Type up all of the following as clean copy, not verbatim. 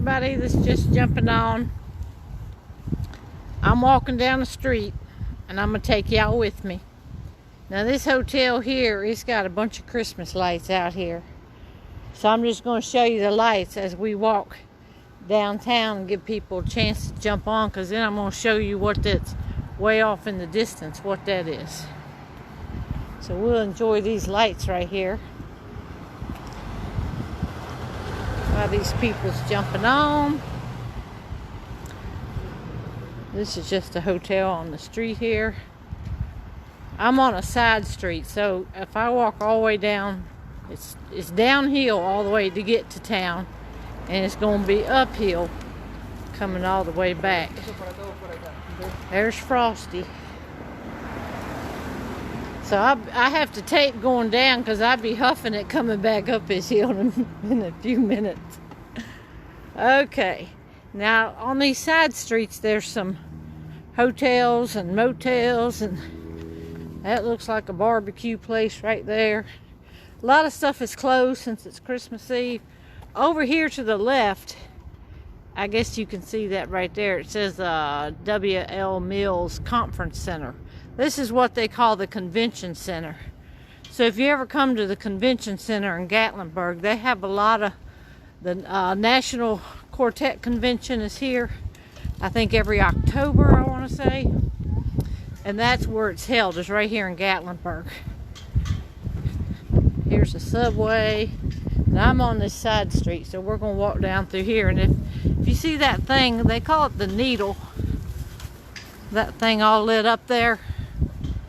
everybody that's just jumping on. I'm walking down the street and I'm gonna take y'all with me. Now this hotel here, it's got a bunch of Christmas lights out here. So I'm just gonna show you the lights as we walk downtown and give people a chance to jump on, because then I'm gonna show you what that's way off in the distance, what that is. So we'll enjoy these lights right here while these people's jumping on. This is just a hotel on the street here. I'm on a side street, so if I walk all the way down, it's downhill all the way to get to town, and it's going to be uphill coming all the way back. There's Frosty. So I have to tape going down because I'd be huffing it coming back up this hill in a few minutes. Okay, now on these side streets there's some hotels and motels, and that looks like a barbecue place right there. A lot of stuff is closed since it's Christmas Eve. Over here to the left, I guess you can see that right there. It says W.L. Mills Conference Center. This is what they call the convention center. So if you ever come to the convention center in Gatlinburg, they have a lot of the National Quartet Convention is here. I think every October, I want to say. And that's where it's held, is right here in Gatlinburg. Here's the subway. And I'm on this side street, so we're going to walk down through here. And if you see that thing, they call it the needle. That thing all lit up there.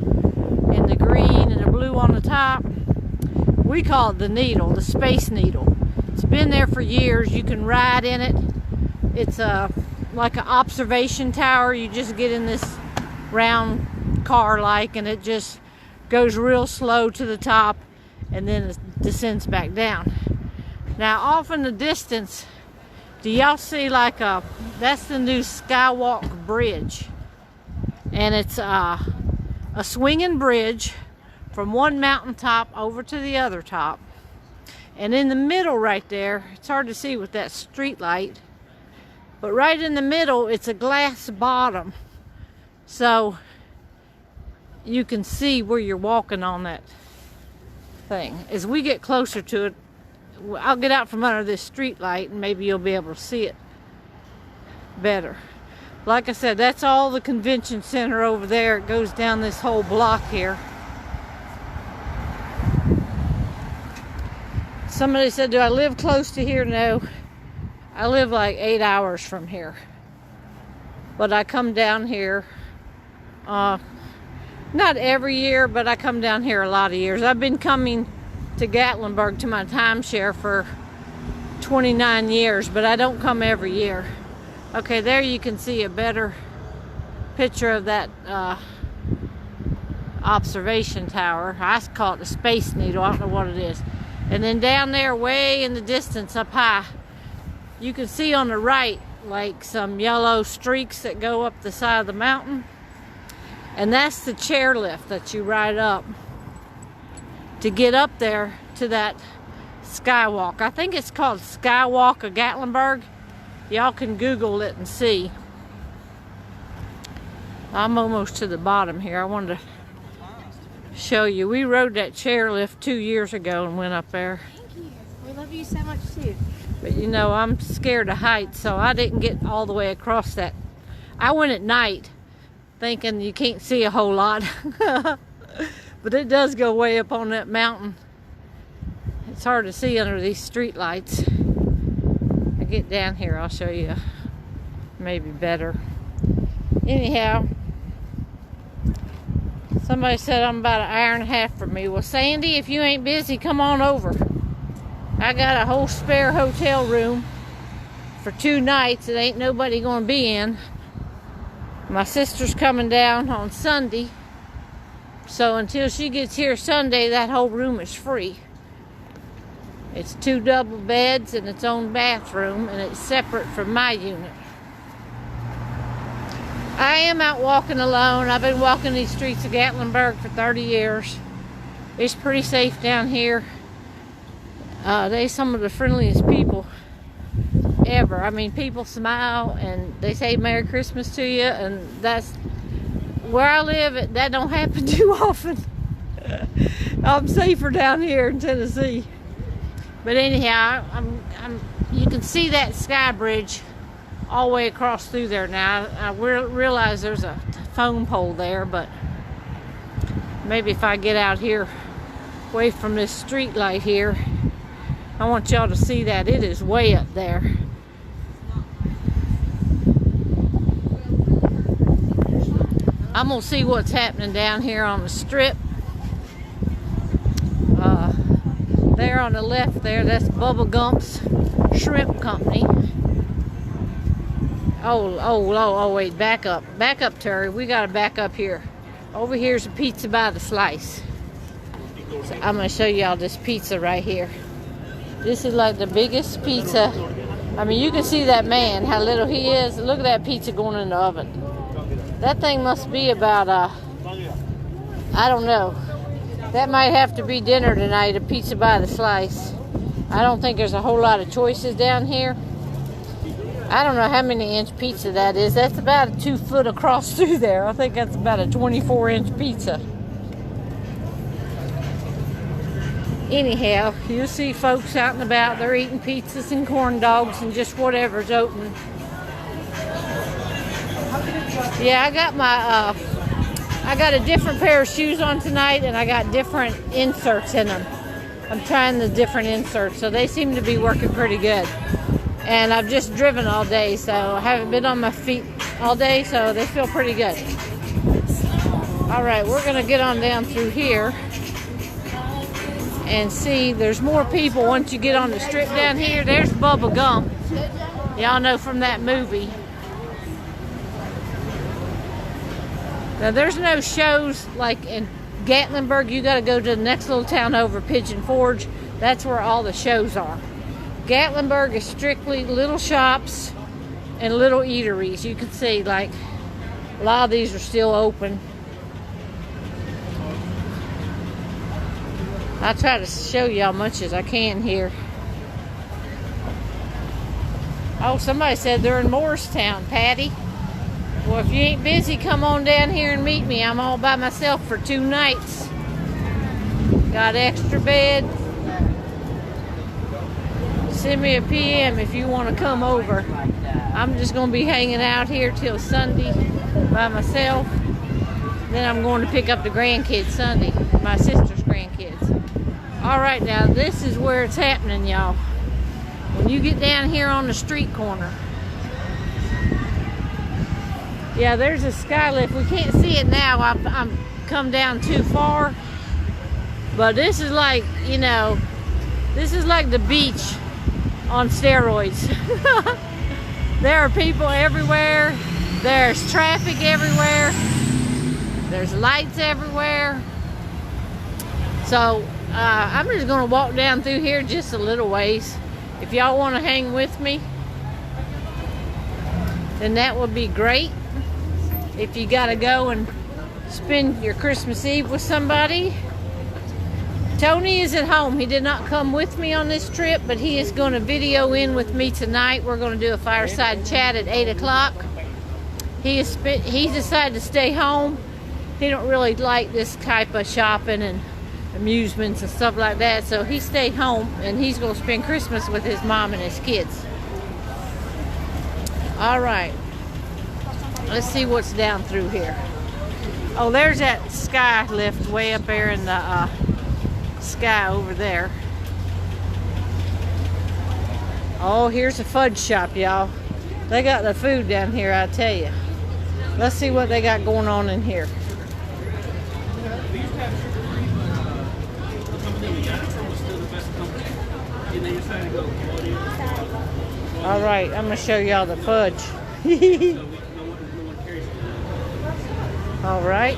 And the green and the blue on the top. We call it the needle, the Space Needle. It's been there for years. You can ride in it. It's like an observation tower. You just get in this round car and it just goes real slow to the top and then it descends back down. Now off in the distance, do y'all see that's the new Skywalk Bridge, and it's a swinging bridge from one mountaintop over to the other top, and in the middle right there, it's hard to see with that street light, but right in the middle it's a glass bottom, so you can see where you're walking on that thing. As we get closer to it, I'll get out from under this street light and maybe you'll be able to see it better. Like I said, that's all the convention center over there. It goes down this whole block here. Somebody said, do I live close to here? No. I live like 8 hours from here. But I come down here, not every year, but I come down here a lot of years. I've been coming to Gatlinburg to my timeshare for 29 years, but I don't come every year. Okay, there you can see a better picture of that observation tower. I call it the Space Needle. I don't know what it is. And then down there, way in the distance up high, you can see on the right like some yellow streaks that go up the side of the mountain. And that's the chairlift that you ride up to get up there to that skywalk. I think it's called Skywalk of Gatlinburg. Y'all can Google it and see. I'm almost to the bottom here. I wanted to show you. We rode that chairlift 2 years ago and went up there. Thank you. We love you so much too. But you know, I'm scared of heights, so I didn't get all the way across that. I went at night thinking you can't see a whole lot. But it does go way up on that mountain. It's hard to see under these street lights. I get down here, I'll show you maybe better. Anyhow, somebody said I'm about an hour and a half from me. Well, Sandy, if you ain't busy, come on over. I got a whole spare hotel room for 2 nights that ain't nobody gonna be in. My sister's coming down on Sunday, so until she gets here Sunday, that whole room is free. It's 2 double beds and its own bathroom, and it's separate from my unit. I am out walking alone. I've been walking these streets of Gatlinburg for 30 years. It's pretty safe down here. They're some of the friendliest people ever. I mean, people smile and they say Merry Christmas to you, and that's where I live. That don't happen too often. I'm safer down here in Tennessee. But anyhow, you can see that sky bridge all the way across through there now. I realize there's a phone pole there, but maybe if I get out here away from this street light here, I want y'all to see that it is way up there. I'm gonna see what's happening down here on the strip. There on the left there, that's Bubba Gump's Shrimp Company. Oh, wait, back up, Terry. We gotta back up here. Over here's a pizza by the slice. So I'm gonna show y'all this pizza right here. This is like the biggest pizza. I mean, you can see that man, how little he is. Look at that pizza going in the oven. That thing must be about, I don't know. That might have to be dinner tonight, a pizza by the slice. I don't think there's a whole lot of choices down here. I don't know how many inch pizza that is. That's about a 2 foot across through there. I think that's about a 24-inch pizza. Anyhow, you'll see folks out and about. They're eating pizzas and corn dogs and just whatever's open. Yeah, I got my, I got a different pair of shoes on tonight, and I got different inserts in them. I'm trying the different inserts, so they seem to be working pretty good. And I've just driven all day, so I haven't been on my feet all day, so they feel pretty good. All right, we're gonna get on down through here and see. There's more people once you get on the strip down here. There's Bubba Gump. Y'all know from that movie. Now there's no shows like in Gatlinburg. You got to go to the next little town over, Pigeon Forge. That's where all the shows are. Gatlinburg is strictly little shops and little eateries. You can see like a lot of these are still open. I'll try to show you how much as I can here. Oh, somebody said they're in Morristown, Patty. Well, if you ain't busy, come on down here and meet me. I'm all by myself for 2 nights. Got extra bed. Send me a PM if you want to come over. I'm just going to be hanging out here till Sunday by myself. Then I'm going to pick up the grandkids Sunday, my sister's grandkids. All right, now this is where it's happening, y'all. When you get down here on the street corner. Yeah, there's a sky lift. We can't see it now. I'm come down too far. But this is like, you know, this is like the beach on steroids. There are people everywhere. There's traffic everywhere. There's lights everywhere. So I'm just going to walk down through here just a little ways. If y'all want to hang with me, then that would be great. If you got to go and spend your Christmas Eve with somebody. Tony is at home. He did not come with me on this trip, but he is going to video in with me tonight. We're going to do a fireside chat at 8 o'clock. He decided to stay home. He don't really like this type of shopping and amusements and stuff like that, so he stayed home, and he's going to spend Christmas with his mom and his kids. All right. Let's see what's down through here. Oh, there's that sky lift way up there in the sky over there. Oh, here's a fudge shop, y'all. They got the food down here, I tell you. Let's see what they got going on in here. All right, I'm gonna show y'all the fudge. All right.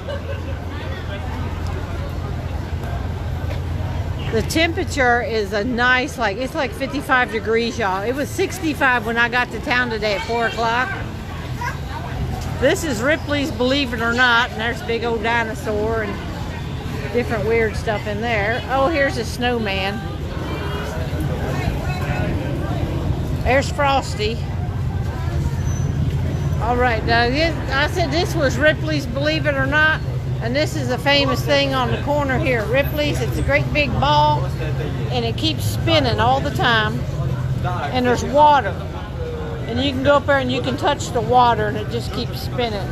The temperature is a nice, like, it's like 55 degrees, y'all. It was 65 when I got to town today at 4 o'clock. This is Ripley's Believe It or Not, and there's a big old dinosaur and different weird stuff in there. Oh, here's a snowman. There's Frosty. All right, now I said this was Ripley's, believe it or not, and this is a famous thing on the corner here at Ripley's. It's a great big ball, and it keeps spinning all the time, and there's water, and you can go up there and you can touch the water, and it just keeps spinning.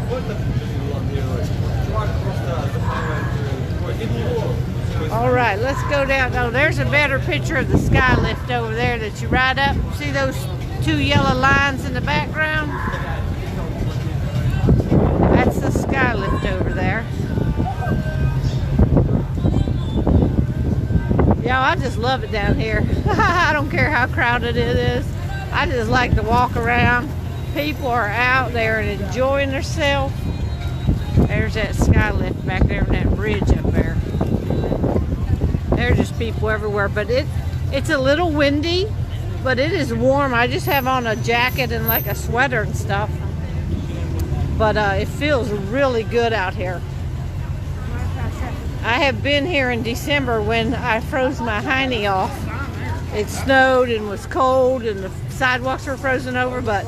All right, let's go down. Oh, there's a better picture of the sky lift over there that you ride up. See those two yellow lines in the background? That's the sky lift over there. Y'all, I just love it down here. I don't care how crowded it is. I just like to walk around. People are out there and enjoying themselves. There's that sky lift back there and that bridge up there. There's just people everywhere, but it's a little windy, but it is warm. I just have on a jacket and like a sweater and stuff, but it feels really good out here. I have been here in December when I froze my hiney off. It snowed and was cold and the sidewalks were frozen over, but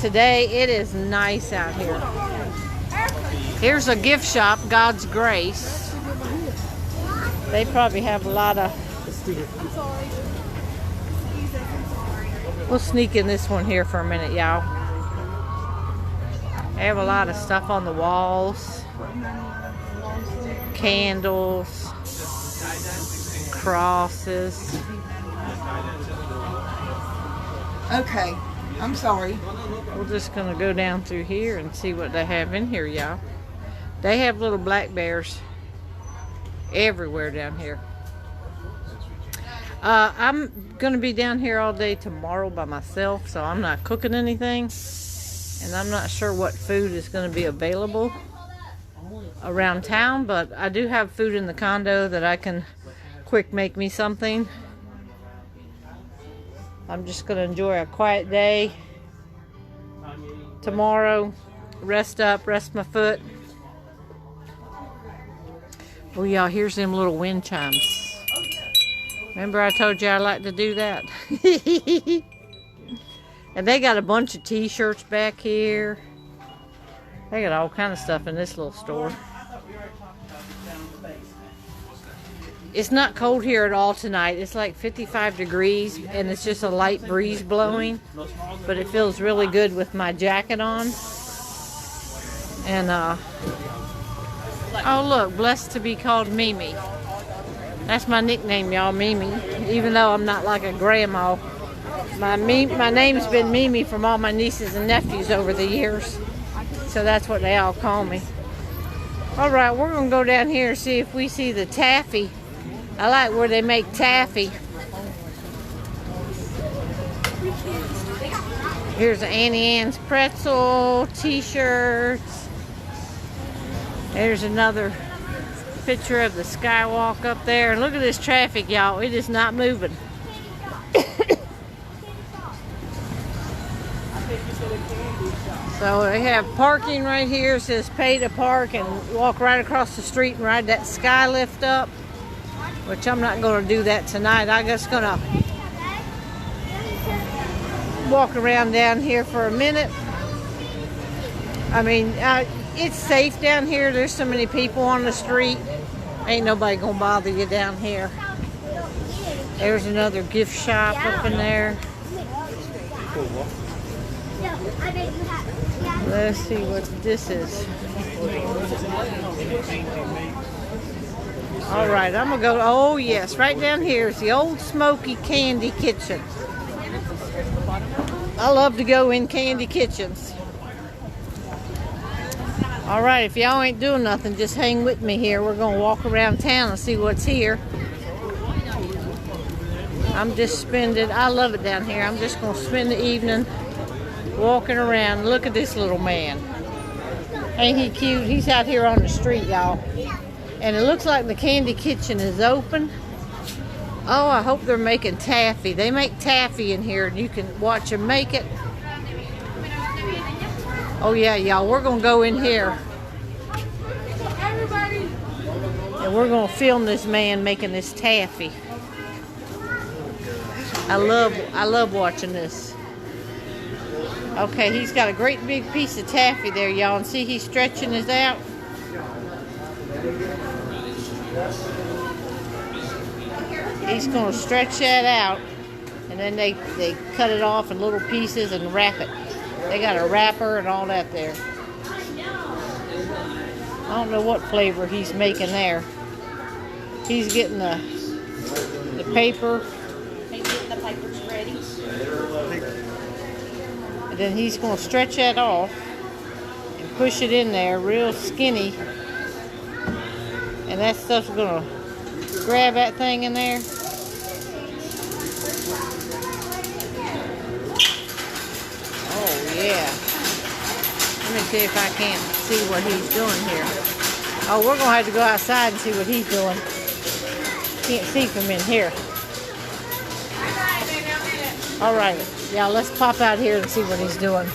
today it is nice out here. Here's a gift shop, God's Grace. They probably have a lot of... We'll sneak in this one here for a minute, y'all. They have a lot of stuff on the walls. Candles. Crosses. Okay, I'm sorry. We're just going to go down through here and see what they have in here, y'all. They have little black bears everywhere down here. I'm gonna be down here all day tomorrow by myself, so I'm not cooking anything, and I'm not sure what food is going to be available around town, but I do have food in the condo that I can quick make me something. I'm just gonna enjoy a quiet day tomorrow, rest up, rest my foot. Oh y'all, here's them little wind chimes. Remember I told you I like to do that? And they got a bunch of t-shirts back here. They got all kind of stuff in this little store. It's not cold here at all tonight. It's like 55 degrees and it's just a light breeze blowing. But it feels really good with my jacket on. And oh look, blessed to be called Mimi. That's my nickname, y'all, Mimi. Even though I'm not like a grandma. My name's been Mimi from all my nieces and nephews over the years. So that's what they all call me. Alright, we're going to go down here and see if we see the taffy. I like where they make taffy. Here's Annie Ann's pretzel, t-shirts. There's another picture of the skywalk up there. And look at this traffic, y'all. It is not moving. So they have parking right here. It says pay to park and walk right across the street and ride that sky lift up. Which I'm not going to do that tonight. I'm just going to walk around down here for a minute. I mean, it's safe down here. There's so many people on the street. Ain't nobody going to bother you down here. There's another gift shop up in there. Let's see what this is. Alright, I'm going to go, oh yes, right down here is the Old Smoky Candy Kitchen. I love to go in candy kitchens. Alright, if y'all ain't doing nothing, just hang with me here. We're going to walk around town and see what's here. I love it down here. I'm just going to spend the evening walking around. Look at this little man. Ain't he cute? He's out here on the street, y'all. And it looks like the candy kitchen is open. Oh, I hope they're making taffy. They make taffy in here and you can watch them make it. Oh yeah, y'all, we're going to go in here. And we're going to film this man making this taffy. I love watching this. Okay, he's got a great big piece of taffy there, y'all. And see, he's stretching his out. He's going to stretch that out. And then they cut it off in little pieces and wrap it. They got a wrapper and all that there. I don't know what flavor he's making there. He's getting the paper. He's getting the papers ready. And then he's going to stretch that off and push it in there real skinny. And that stuff's going to grab that thing in there. Oh, yeah. Let me see if I can't see what he's doing here. Oh, we're going to have to go outside and see what he's doing. Can't see from in here. All right. Yeah, let's pop out here and see what he's doing.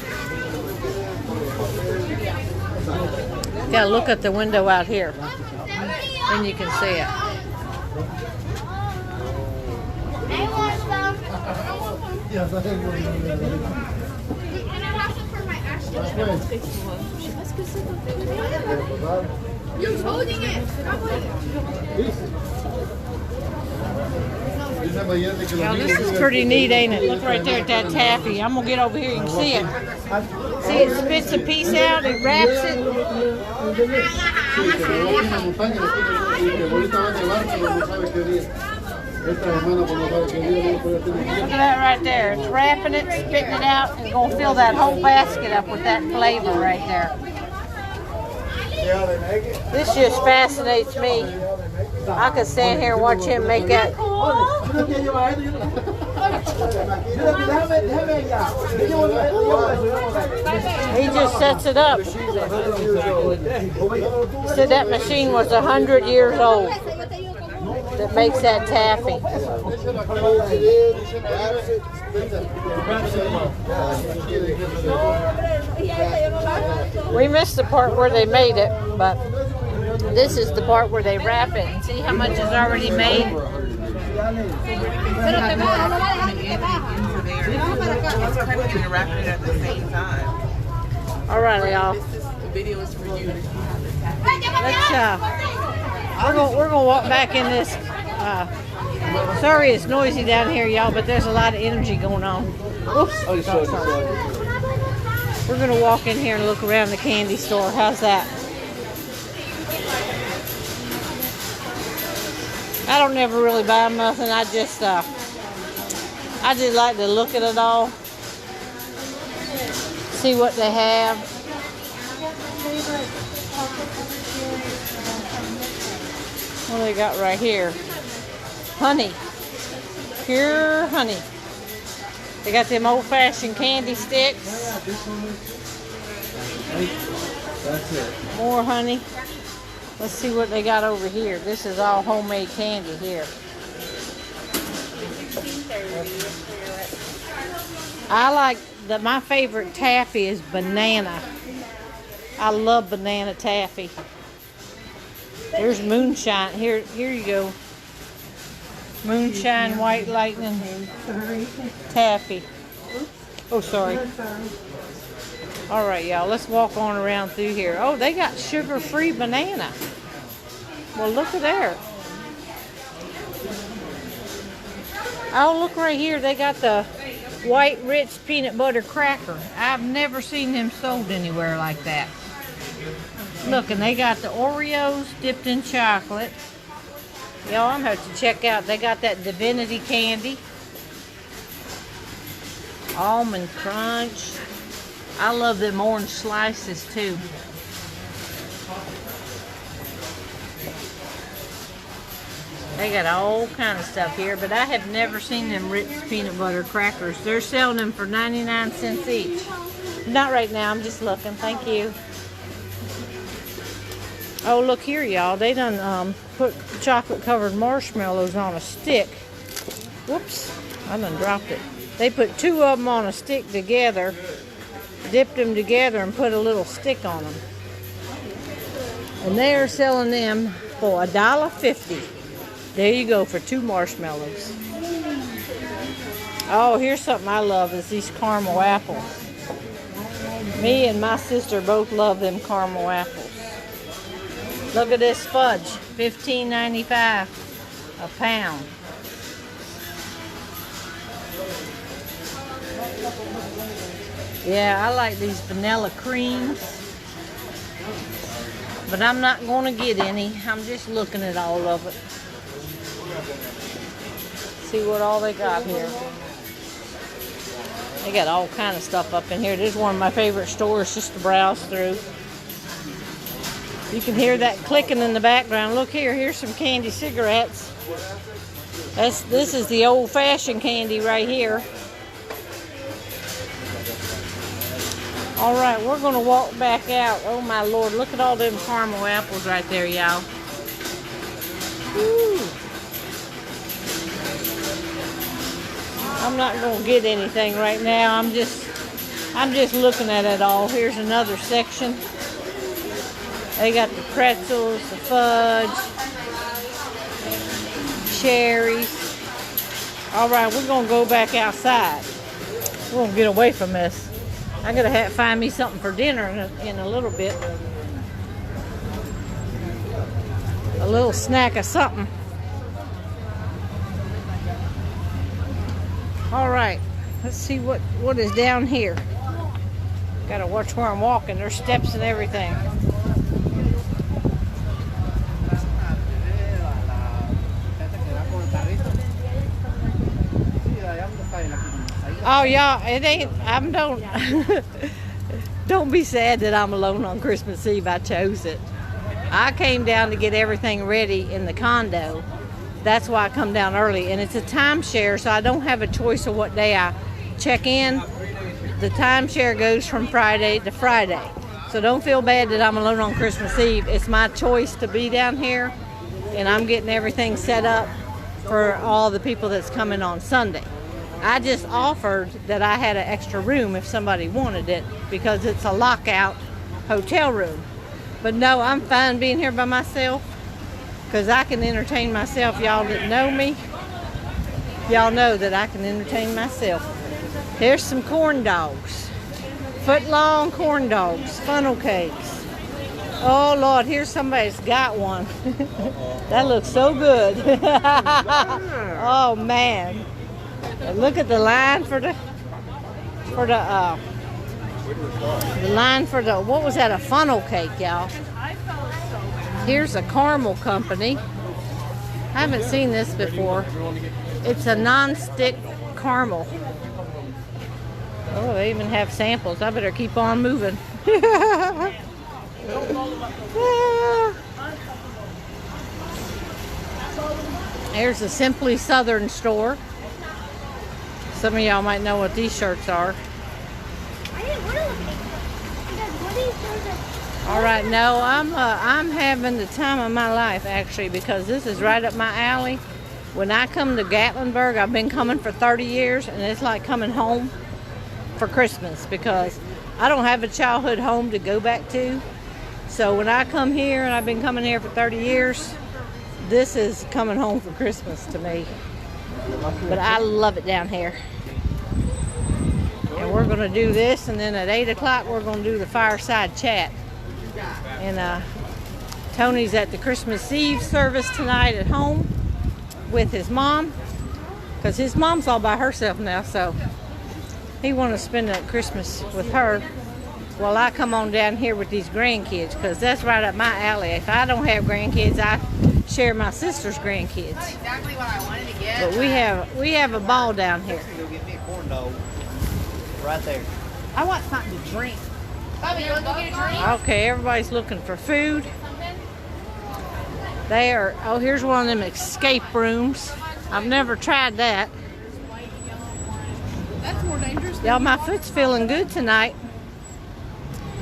Gotta look at the window out here. Then you can see it. I want some. Yes, I think we're going to do And I have some for my Ashley. You're holding it. Stop holding it. Now this is pretty neat, ain't it? Look right there at that taffy. I'm gonna get over here and see it. See, it spits a piece out, it wraps it. Look at that right there. It's wrapping it, spitting it out, and gonna fill that whole basket up with that flavor right there. This just fascinates me. I could stand here and watch him make that. He just sets it up. He said that machine was 100 years old that makes that taffy. We missed the part where they made it, but this is the part where they wrap it. And see how much is already made? All right, y'all. We're gonna walk back in this. Sorry, it's noisy down here, y'all, but there's a lot of energy going on. Oops. We're gonna walk in here and look around the candy store. How's that? I don't never really buy nothing. I just like to look at it all, see what they have. What do they got right here? Honey, pure honey. They got them old-fashioned candy sticks. That's it. More honey. Let's see what they got over here. This is all homemade candy here. I like my favorite taffy is banana. I love banana taffy. There's moonshine. Here you go. Moonshine, white lightning, taffy. Oh, sorry. All right, y'all. Let's walk on around through here. Oh, they got sugar-free banana. Well, look at there. Oh, look right here. They got the white rich peanut butter cracker. I've never seen them sold anywhere like that. Look, and they got the Oreos dipped in chocolate. Y'all, I'm going to have to check out. They got that Divinity candy. Almond Crunch. I love them orange slices too. They got all kind of stuff here, but I have never seen them Ritz peanut butter crackers. They're selling them for 99 cents each. Not right now, I'm just looking. Thank you. Oh, look here, y'all. They done put chocolate-covered marshmallows on a stick. Whoops, I done dropped it. They put two of them on a stick together, dipped them together, and put a little stick on them. And they are selling them for $1.50. There you go for 2 marshmallows. Oh, here's something I love is these caramel apples. Me and my sister both love them caramel apples. Look at this fudge, $15.95 a pound. Yeah, I like these vanilla creams, but I'm not going to get any. I'm just looking at all of it. See what all they got here. They got all kind of stuff up in here. This is one of my favorite stores just to browse through. You can hear that clicking in the background. Look here, here's some candy cigarettes. This is the old-fashioned candy right here. All right, we're gonna walk back out. Oh my Lord, look at all them caramel apples right there, y'all. I'm not gonna get anything right now. I'm just looking at it all. Here's another section. They got the pretzels, the fudge, cherries. All right, we're gonna go back outside. We're gonna get away from this. I gotta find me something for dinner in a little bit. A little snack of something. All right, let's see what is down here. Gotta watch where I'm walking. There's steps and everything. Oh y'all, it ain't. Don't be sad that I'm alone on Christmas Eve. I chose it. I came down to get everything ready in the condo. That's why I come down early, and it's a timeshare, so I don't have a choice of what day I check in. The timeshare goes from Friday to Friday, so don't feel bad that I'm alone on Christmas Eve. It's my choice to be down here, and I'm getting everything set up for all the people that's coming on Sunday. I just offered that I had an extra room if somebody wanted it, because it's a lockout hotel room. But no, I'm fine being here by myself, because I can entertain myself. Y'all that know me, y'all know that I can entertain myself. Here's some corn dogs. Foot-long corn dogs, funnel cakes. Oh Lord, here's somebody's got one. That looks so good. Oh man. Look at the line for the line for the, what was that, a funnel cake, y'all. Here's a caramel company. I haven't seen this before. It's a non-stick caramel. Oh, they even have samples. I better keep on moving. Here's a Simply Southern store. Some of y'all might know what these shirts are. All right, no, I'm having the time of my life actually, because this is right up my alley. When I come to Gatlinburg, I've been coming for 30 years, and it's like coming home for Christmas, because I don't have a childhood home to go back to. So when I come here, and I've been coming here for 30 years, this is coming home for Christmas to me. But I love it down here. And we're going to do this, and then at 8 o'clock we're going to do the fireside chat. And Tony's at the Christmas Eve service tonight at home with his mom, because his mom's all by herself now, so he wants to spend Christmas with her while I come on down here with these grandkids, because that's right up my alley. If I don't have grandkids, I share my sister's grandkids. That's exactly what I wanted to get. But we have a ball down here. Go get me a corn dog. Right there. I want something to drink. Bobby, you want to go get a drink? Okay, everybody's looking for food. They are, oh, here's one of them escape rooms. I've never tried that. That's more dangerous. Y'all, my foot's feeling good tonight.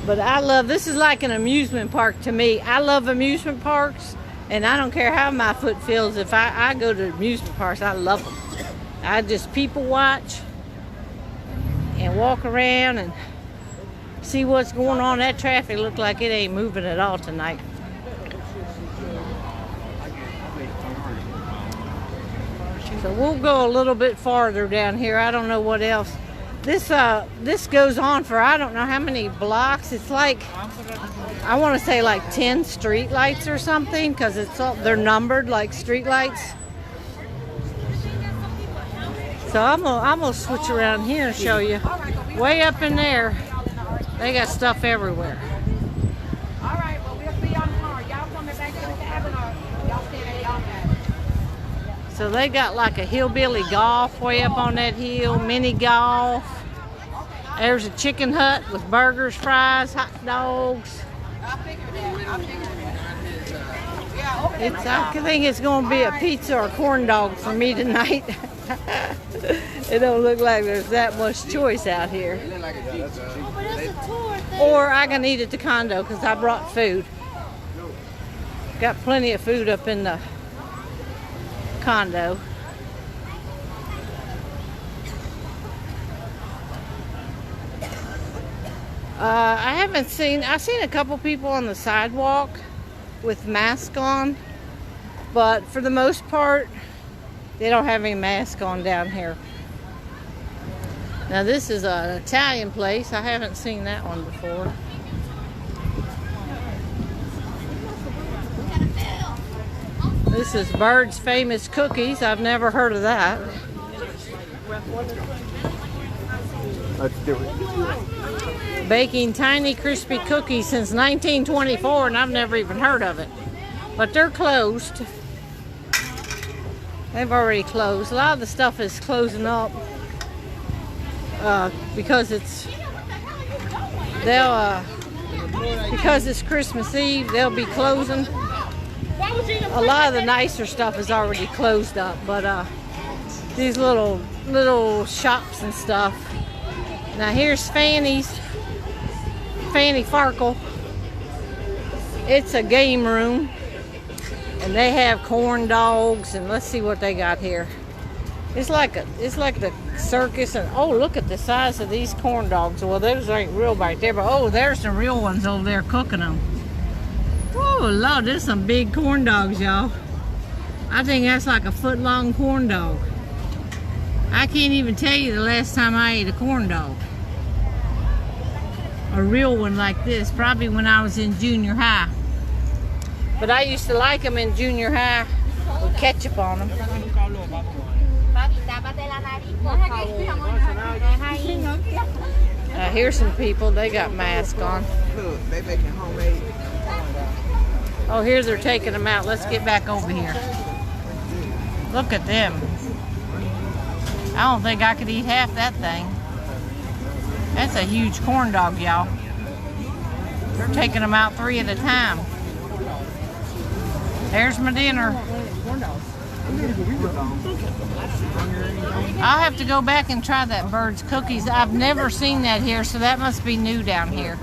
But I love, this is like an amusement park to me. I love amusement parks, and I don't care how my foot feels. If I go to amusement parks, I love them. I just people watch and walk around and see what's going on. That traffic looked like it ain't moving at all tonight. So we'll go a little bit farther down here. I don't know what else. This goes on for I don't know how many blocks. It's like I want to say like 10 street lights or something because they're numbered like street lights. So I'm gonna switch around here and show you. Way up in there, they got stuff everywhere. All right, well, we'll see y'all tomorrow. Y'all coming back to the cabin or y'all staying at y'all cabin? So they got like a hillbilly golf way up on that hill, mini golf. There's a chicken hut with burgers, fries, hot dogs. I figured that. I think it's going to be a pizza or corn dog for me tonight. It don't look like there's that much choice out here. Or I can eat at the condo because I brought food. Got plenty of food up in the condo. I've seen a couple people on the sidewalk with masks on, but for the most part, they don't have any mask on down here. Now this is an Italian place. I haven't seen that one before. This is Bird's Famous Cookies. I've never heard of that. That's different. Baking tiny crispy cookies since 1924, and I've never even heard of it. But they're closed. They've already closed. A lot of the stuff is closing up because it's Christmas Eve. They'll be closing. A lot of the nicer stuff is already closed up, but these little shops and stuff. Now here's Fanny Farkle. It's a game room, and they have corn dogs, and let's see what they got here. It's like the circus, and oh, look at the size of these corn dogs. Well, those ain't real right there, but oh, there's some real ones over there cooking them. Oh Lord, there's some big corn dogs, y'all. I think that's like a foot-long corn dog. I can't even tell you the last time I ate a corn dog. A real one like this, probably when I was in junior high. But I used to like them in junior high with ketchup on them. Here's some people, they got masks on. Look, they making homemade. Oh, here they're taking them out. Let's get back over here. Look at them. I don't think I could eat half that thing. That's a huge corn dog, y'all. They're taking them out 3 at a time. There's my dinner. I'll have to go back and try that Bird's Cookies. I've never seen that here, so that must be new down here.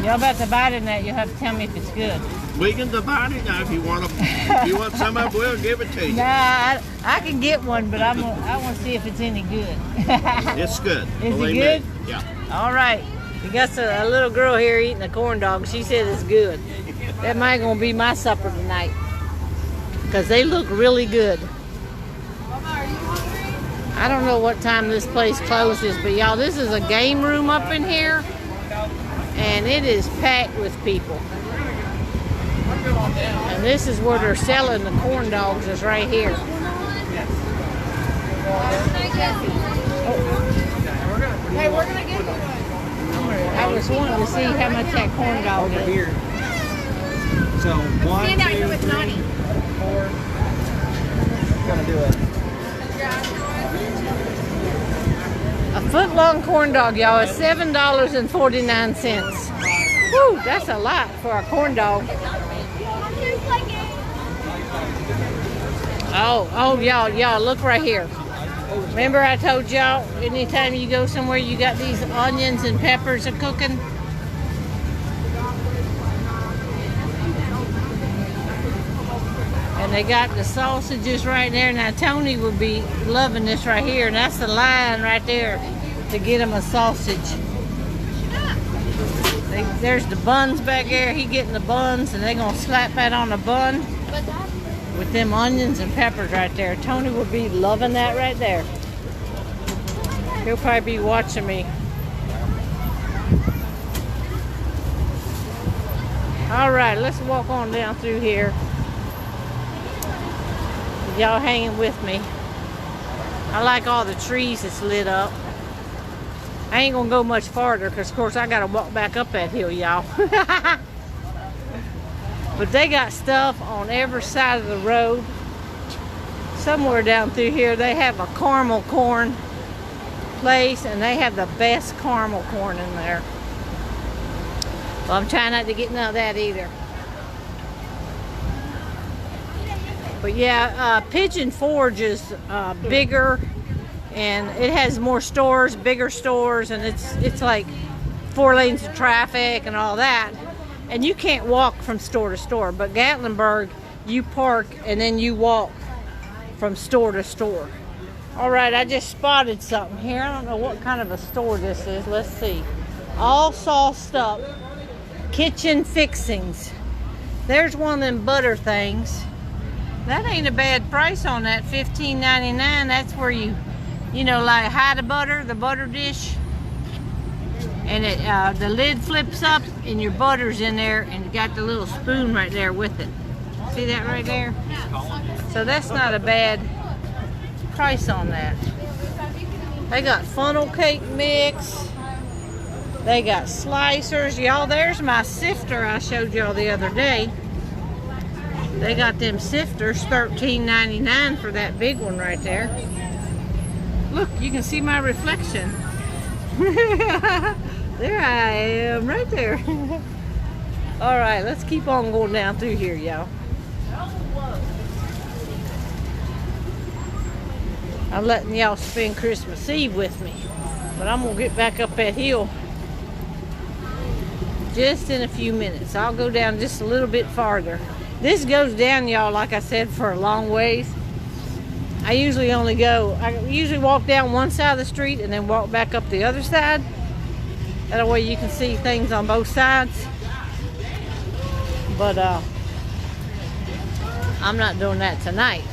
Y'all about to bite in that, you'll have to tell me if it's good. We can divide it now if you want some of it, we'll give it to you. Nah, I can get one, but I want to see if it's any good. It's good. Is it believe good? me. Yeah. All right. We got a little girl here eating a corn dog. She said it's good. That might gonna be my supper tonight because they look really good. I don't know what time this place closes, but y'all, this is a game room up in here, and it is packed with people. And this is where they're selling the corn dogs, is right here. Hey, we're gonna get you one. I was wanting to see how much that corn dog is. Here. So 1, Stand out here 2, with 3, Nani. 4. Gonna do it. A foot-long corn dog, y'all, is $7.49. Woo, that's a lot for a corn dog. Oh, y'all, look right here. Remember I told y'all, anytime you go somewhere, you got these onions and peppers are cooking? And they got the sausages right there. Now, Tony would be loving this right here. And that's the line right there to get him a sausage. They There's the buns back there. He getting the buns, and they gonna slap that on the bun with them onions and peppers right there. Tony would be loving that right there. He'll probably be watching me. All right, let's walk on down through here. Y'all hanging with me. I like all the trees that's lit up. I ain't gonna go much farther because, of course, I gotta walk back up that hill, y'all. But they got stuff on every side of the road. Somewhere down through here, they have a caramel corn place, and they have the best caramel corn in there. Well, I'm trying not to get none of that either. But yeah, Pigeon Forge is bigger, and it has more stores, bigger stores, and it's like 4 lanes of traffic and all that. And you can't walk from store to store. But Gatlinburg, you park and then you walk from store to store. All right, I just spotted something here. I don't know what kind of a store this is. Let's see. All sauced up kitchen fixings. There's one of them butter things. That ain't a bad price on that, $15.99. That's where you know, like hide the butter dish. And the lid flips up and your butter's in there, and you got the little spoon right there with it. See that right there? So that's not a bad price on that. They got funnel cake mix. They got slicers. Y'all, there's my sifter I showed y'all the other day. They got them sifters, $13.99 for that big one right there. Look, you can see my reflection. There I am, right there. All right, let's keep on going down through here, y'all. I'm letting y'all spend Christmas Eve with me, but I'm gonna get back up that hill just in a few minutes. I'll go down just a little bit farther. This goes down, y'all, like I said, for a long ways. I usually walk down one side of the street and then walk back up the other side. That way you can see things on both sides. But I'm not doing that tonight.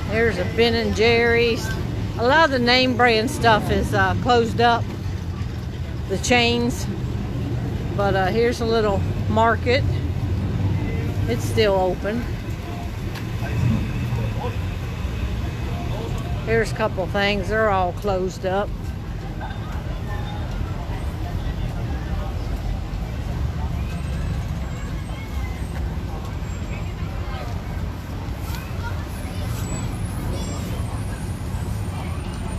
There's a Ben & Jerry's. A lot of the name brand stuff is closed up, the chains. But here's a little market. It's still open. Here's a couple things. They're all closed up.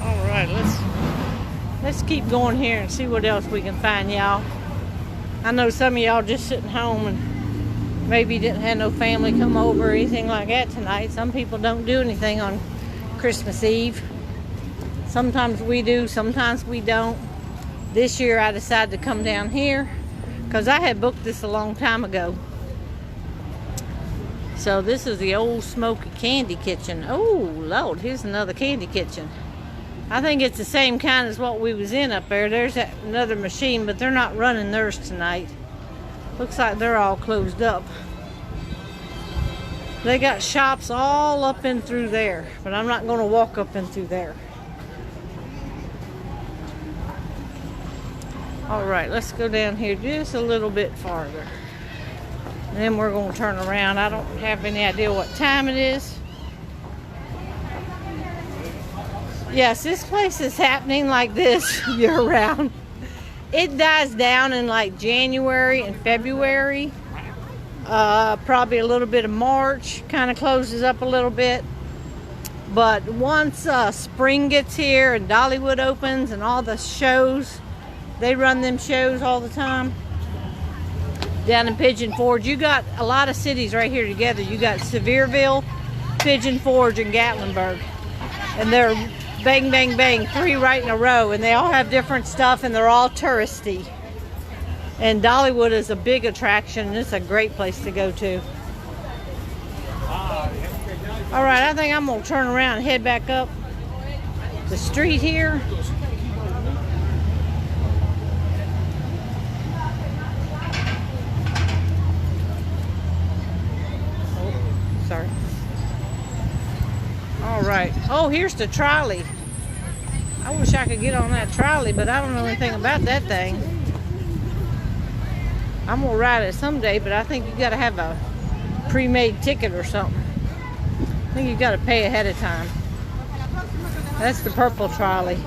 All right, let's keep going here and see what else we can find, y'all. I know some of y'all just sitting home and maybe didn't have no family come over or anything like that tonight. Some people don't do anything on Christmas Eve. Sometimes we do, sometimes we don't. This year I decided to come down here because I had booked this a long time ago. So this is the old smoky candy kitchen. Oh Lord, here's another candy kitchen. I think it's the same kind as what we was in up there. There's another machine, but they're not running theirs tonight. Looks like they're all closed up. They got shops all up in through there, but I'm not going to walk up in through there. All right, let's go down here just a little bit farther. And then we're going to turn around. I don't have any idea what time it is. Yes, this place is happening like this year round. It dies down in like January and February. Probably a little bit of March, kind of closes up a little bit. But once spring gets here and Dollywood opens and all the shows, they run them shows all the time down in Pigeon Forge. You got a lot of cities right here together. You got Sevierville, Pigeon Forge, and Gatlinburg. And they're bang, bang, bang, 3 right in a row. And they all have different stuff, and they're all touristy. And Dollywood is a big attraction, and it's a great place to go to. All right, I think I'm going to turn around and head back up the street here. sorry. All right. Oh, here's the trolley. I wish I could get on that trolley, but I don't know anything about that thing. I'm gonna ride it someday, but I think you gotta have a pre-made ticket or something. I think you gotta pay ahead of time. That's the purple trolley.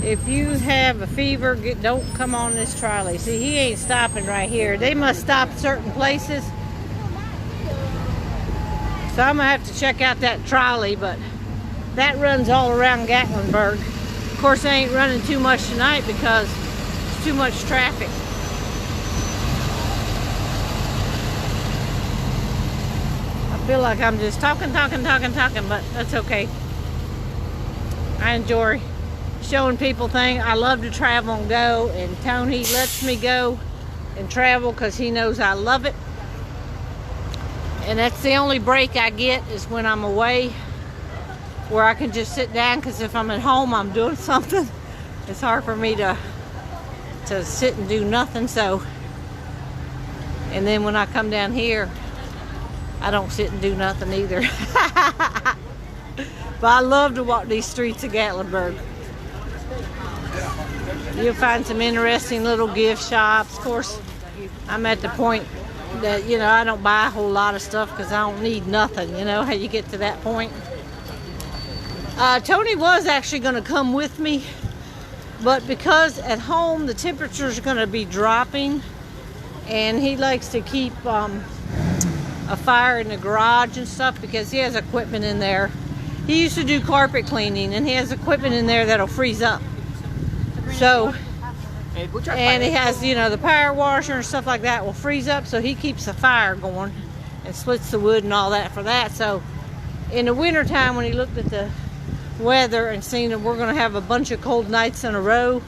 If you have a fever, don't come on this trolley. See, he ain't stopping right here. They must stop certain places. So I'm gonna have to check out that trolley, but that runs all around Gatlinburg. Of course, they ain't running too much tonight because there's too much traffic. I feel like I'm just talking, but that's okay. I enjoy showing people things. I love to travel and go, and Tony lets me go and travel because he knows I love it. And that's the only break I get is when I'm away, where I can just sit down, because if I'm at home I'm doing something. It's hard for me to sit and do nothing. So, and then when I come down here, I don't sit and do nothing either. But I love to walk these streets of Gatlinburg. You'll find some interesting little gift shops. Of course, I'm at the point that, you know, I don't buy a whole lot of stuff because I don't need nothing. You know how you get to that point. Tony was actually going to come with me, but because at home the temperature's going to be dropping, and he likes to keep a fire in the garage and stuff because he has equipment in there. He used to do carpet cleaning, and he has equipment in there that'll freeze up. So, and he has, you know, the power washer and stuff like that will freeze up, so he keeps the fire going and splits the wood and all that for that. So in the winter time, when he looked at the weather and seen that we're going to have a bunch of cold nights in a row,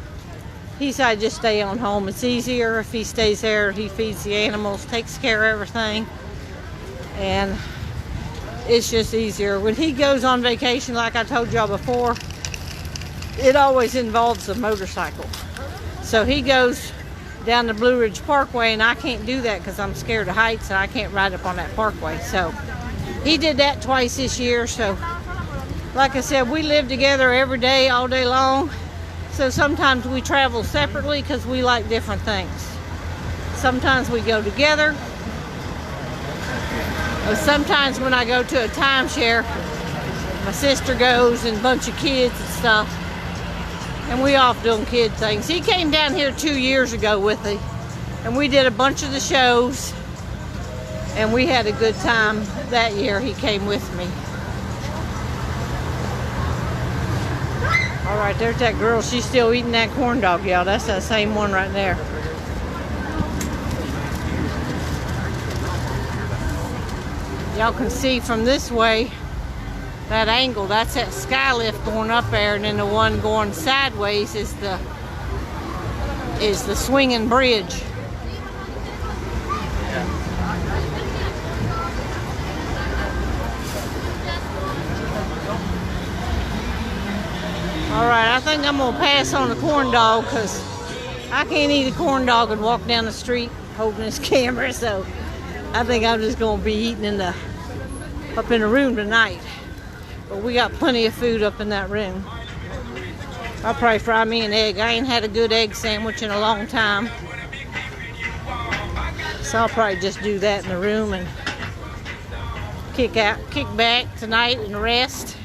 he decided just stay on home. It's easier if he stays there. He feeds the animals, takes care of everything, and it's just easier. When he goes on vacation, like I told y'all before, it always involves a motorcycle. So he goes down the Blue Ridge Parkway, and I can't do that because I'm scared of heights and I can't ride up on that parkway. So he did that twice this year. So like I said, we live together every day, all day long. So sometimes we travel separately because we like different things. Sometimes we go together. Sometimes when I go to a timeshare, my sister goes and a bunch of kids and stuff. And we off doing kid things. He came down here 2 years ago with me, and we did a bunch of the shows, and we had a good time that year he came with me. All right, there's that girl. She's still eating that corn dog, y'all. That's that same one right there. Y'all can see from this way, that angle, that's that sky lift going up there, and then the one going sideways is the swinging bridge. All right, I think I'm gonna pass on the corn dog because I can't eat a corn dog and walk down the street holding this camera. So I think I'm just gonna be eating up in the room tonight. But we got plenty of food up in that room. I'll probably fry me an egg. I ain't had a good egg sandwich in a long time. So I'll probably just do that in the room and kick back tonight and rest.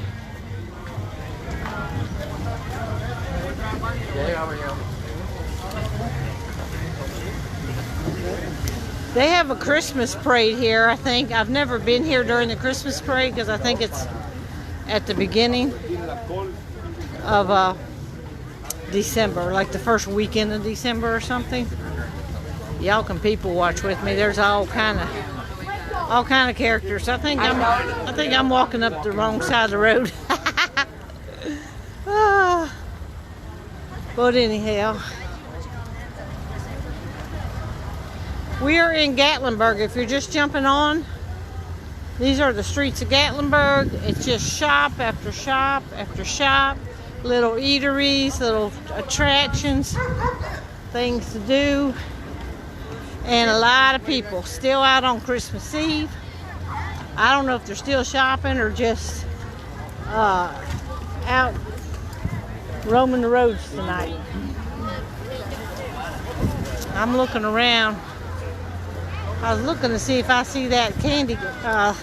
They have a Christmas parade here, I think. I've never been here during the Christmas parade because I think it's at the beginning of December, like the first weekend of December or something. Y'all can people watch with me. There's all kind of characters. I think I'm walking up the wrong side of the road. But anyhow, we are in Gatlinburg. If you're just jumping on, these are the streets of Gatlinburg. It's just shop after shop after shop, little eateries, little attractions, things to do, and a lot of people still out on Christmas Eve. I don't know if they're still shopping or just out roaming the roads tonight. I'm looking around. I was looking to see if I see that candy, that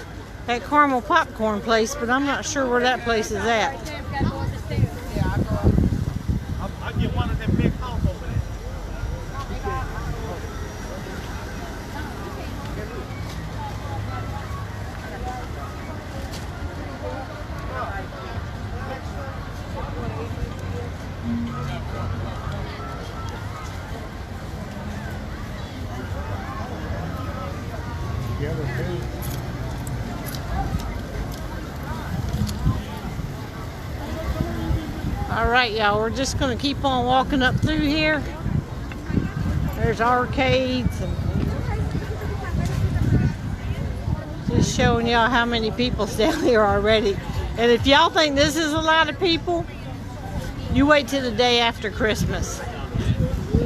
caramel popcorn place, but I'm not sure where that place is at. I'll get one of them big house over there. All right, y'all, we're just gonna keep on walking up through here. There's arcades and just showing y'all how many people's down here already. And if y'all think this is a lot of people, you wait till the day after Christmas.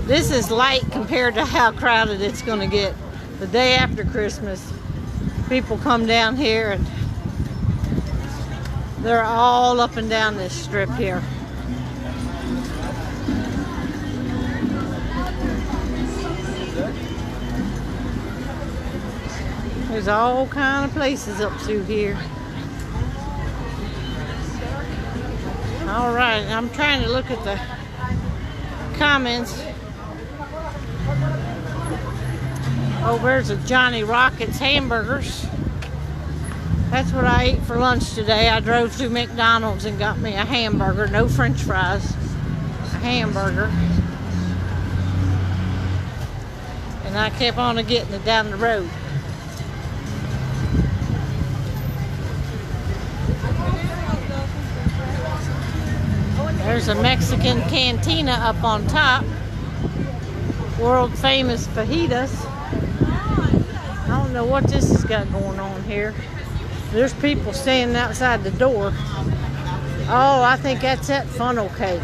This is light compared to how crowded it's gonna get. The day after Christmas, people come down here and they're all up and down this strip here. There's all kind of places up through here. All right, I'm trying to look at the comments. Oh, there's a Johnny Rockets hamburgers. That's what I ate for lunch today. I drove through McDonald's and got me a hamburger, no French fries, a hamburger. And I kept on getting it down the road. There's a Mexican cantina up on top. World famous fajitas. I don't know what this has got going on here. There's people standing outside the door. Oh, I think that's that funnel cake.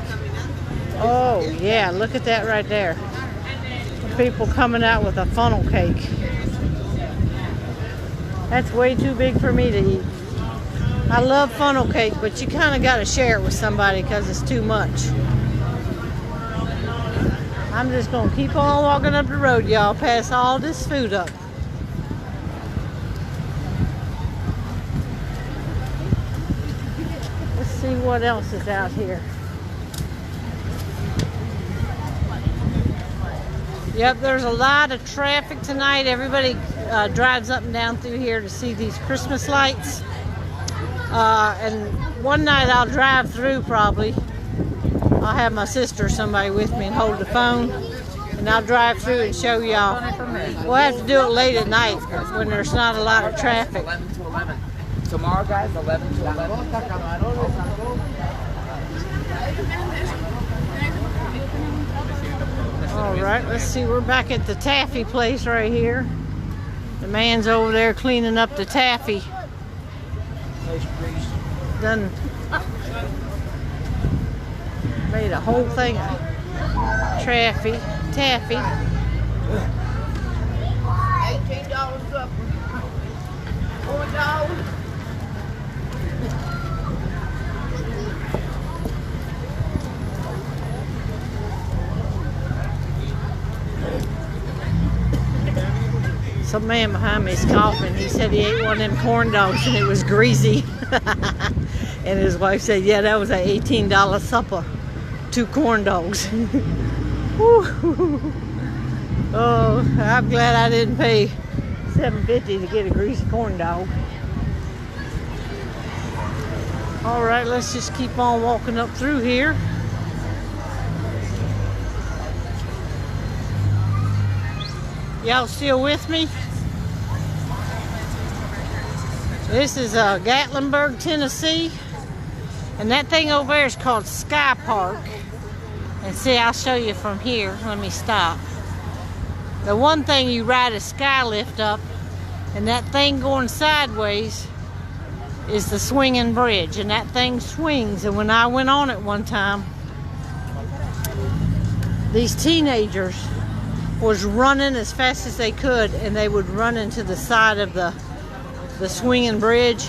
Oh, yeah, look at that right there. People coming out with a funnel cake. That's way too big for me to eat. I love funnel cake, but you kind of got to share it with somebody because it's too much. I'm just going to keep on walking up the road, y'all, pass all this food up. Let's see what else is out here. Yep, there's a lot of traffic tonight. Everybody drives up and down through here to see these Christmas lights. And one night I'll drive through probably. I'll have my sister or somebody with me and hold the phone. And I'll drive through and show y'all. We'll have to do it late at night when there's not a lot of traffic. 11 to 11. Tomorrow, guys, 11 to 11. All right, let's see. We're back at the taffy place right here. The man's over there cleaning up the taffy. Done made a whole thing of taffy. $18 supper. $4. Some man behind me is coughing. He said he ate one of them corn dogs and it was greasy. And his wife said, yeah, that was an $18 supper. 2 corn dogs. Oh, I'm glad I didn't pay $7.50 to get a greasy corn dog. All right, let's just keep on walking up through here. Y'all still with me? This is Gatlinburg, Tennessee. And that thing over there is called Sky Park. And see, I'll show you from here. Let me stop. The one thing, you ride a sky lift up, and that thing going sideways is the swinging bridge. And that thing swings. And when I went on it one time, these teenagers was running as fast as they could, and they would run into the side of the the swinging bridge